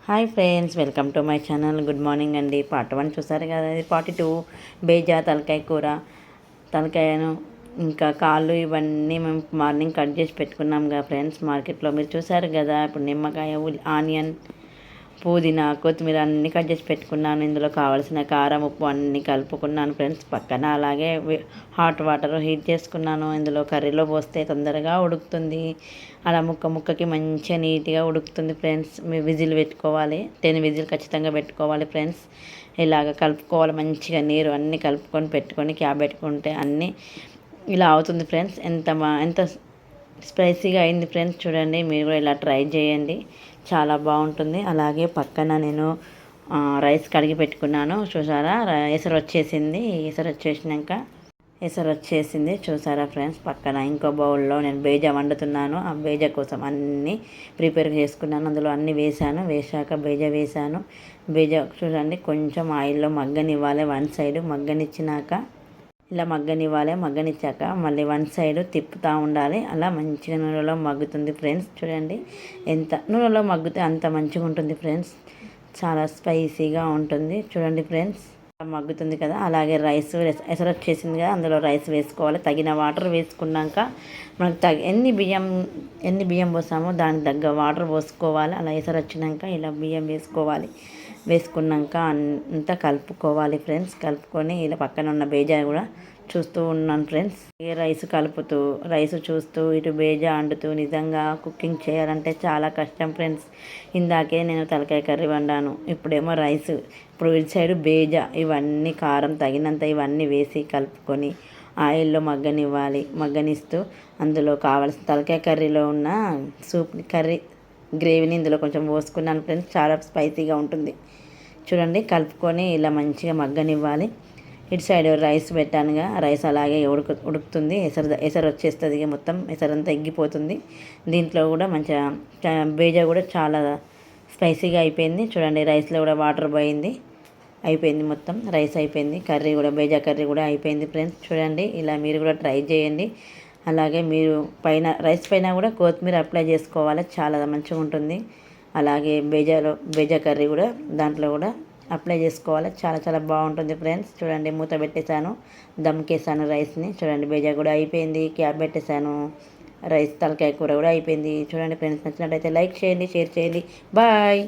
Hi friends, welcome to my channel. Good morning అండి. Part 1 చూసారు కదా, ఇది పార్ట్ 2 బేజా తలకాయ కూర. తలకాయను ఇంకా కాళ్ళు ఇవన్నీ మేము మార్నింగ్ కట్ చేసి పెట్టుకున్నాం కదా ఫ్రెండ్స్ మార్కెట్లో. మీరు చూసారు కదా. ఇప్పుడు నిమ్మకాయ, ఆనియన్, పుదీనా, కొత్తిమీర అన్నీ కట్ చేసి పెట్టుకున్నాను. ఇందులో కావాల్సిన కారం, ఉప్పు అన్నీ కలుపుకున్నాను ఫ్రెండ్స్. పక్కన అలాగే హాట్ వాటర్ హీట్ చేసుకున్నాను. ఇందులో కర్రీలో పోస్తే తొందరగా ఉడుకుతుంది. అలా ముక్క ముక్కకి మంచిగా నీట్గా ఉడుకుతుంది ఫ్రెండ్స్. మీరు విజిల్ పెట్టుకోవాలి, 10 విజిల్ ఖచ్చితంగా పెట్టుకోవాలి ఫ్రెండ్స్. ఇలాగ కలుపుకోవాలి మంచిగా. నీరు అన్నీ కలుపుకొని పెట్టుకొని క్యాప్ పెట్టుకుంటే అన్నీ ఇలా అవుతుంది ఫ్రెండ్స్. ఎంత స్పైసీగా అయింది ఫ్రెండ్స్. చూడండి, మీరు కూడా ఇలా ట్రై చేయండి, చాలా బాగుంటుంది. అలాగే పక్కన నేను రైస్ కడిగి పెట్టుకున్నాను. చూసారా, ఎసరు వచ్చేసింది చూసారా ఫ్రెండ్స్. పక్కన ఇంకో బౌల్లో నేను బేజా వండుతున్నాను. ఆ బేజా కోసం అన్నీ ప్రిపేర్ చేసుకున్నాను. అందులో అన్నీ వేసాక బేజా వేసాను. బేజా చూడండి, కొంచెం ఆయిల్లో మగ్గనివ్వాలి. వన్ సైడ్ మగ్గనిచ్చినాక ఇలా మగ్గనిచ్చాక మళ్ళీ వన్ సైడ్ తిప్పుతూ ఉండాలి. అలా మంచిగా నూనెలో మగ్గుతుంది ఫ్రెండ్స్. చూడండి, ఎంత నూనెలో మగ్గితే అంత మంచిగా ఉంటుంది ఫ్రెండ్స్. చాలా స్పైసీగా ఉంటుంది. చూడండి ఫ్రెండ్స్, మగ్గుతుంది కదా. అలాగే ఎసరు వచ్చేసింది కదా, అందులో రైస్ వేసుకోవాలి. తగిన వాటర్ వేసుకున్నాక మనకు ఎన్ని బియ్యం పోసామో దానికి తగ్గ వాటర్ పోసుకోవాలి. అలా ఎసరు వచ్చినాక ఇలా బియ్యం వేసుకున్నాక అంతా కలుపుకోవాలి ఫ్రెండ్స్. కలుపుకొని ఇలా పక్కన ఉన్న బేజా కూడా చూస్తూ ఉన్నాను ఫ్రెండ్స్. రైస్ చూస్తూ ఇటు బేజా వండుతూ. నిజంగా కుకింగ్ చేయాలంటే చాలా కష్టం ఫ్రెండ్స్. ఇందాకే నేను తలకాయ కర్రీ వండాను, ఇప్పుడేమో రైస్, ఇప్పుడు ఇటు సైడు బేజా. ఇవన్నీ కారం తగినంత ఇవన్నీ వేసి కలుపుకొని ఆయిల్లో మగ్గనిస్తూ అందులో కావాల్సిన తలకాయ కర్రీలో ఉన్న కర్రీ గ్రేవీని ఇందులో కొంచెం పోసుకున్నాను ఫ్రెండ్స్. చాలా స్పైసీగా ఉంటుంది. చూడండి, కలుపుకొని ఇలా మంచిగా మగ్గనివ్వాలి. ఇటు సైడ్ రైస్ పెట్టానుగా, రైస్ అలాగే ఉడుకుతుంది. ఎసరు వచ్చేస్తుంది, మొత్తం ఎసరంతా ఎగ్గిపోతుంది. దీంట్లో కూడా మంచిగా బేజా కూడా చాలా స్పైసీగా అయిపోయింది. చూడండి, రైస్లో కూడా వాటర్ అయిపోయింది, మొత్తం రైస్ అయిపోయింది. బేజా కర్రీ కూడా అయిపోయింది ఫ్రెండ్స్. చూడండి, ఇలా మీరు కూడా ట్రై చేయండి. అలాగే మీరు రైస్ పైన కూడా కొత్తిమీర అప్లై చేసుకోవాలి, చాలా మంచిగా ఉంటుంది. అలాగే బేజా కర్రీ కూడా దాంట్లో కూడా అప్లై చేసుకోవాలి, చాలా చాలా బాగుంటుంది ఫ్రెండ్స్. చూడండి, మూత పెట్టేశాను, దమ్కేసాను రైస్ని. చూడండి, బేజా కూడా అయిపోయింది, క్యాప్ పెట్టేశాను. తలకాయ కూర కూడా అయిపోయింది. చూడండి ఫ్రెండ్స్, నచ్చినట్టయితే లైక్ చేయండి, షేర్ చేయండి. బాయ్.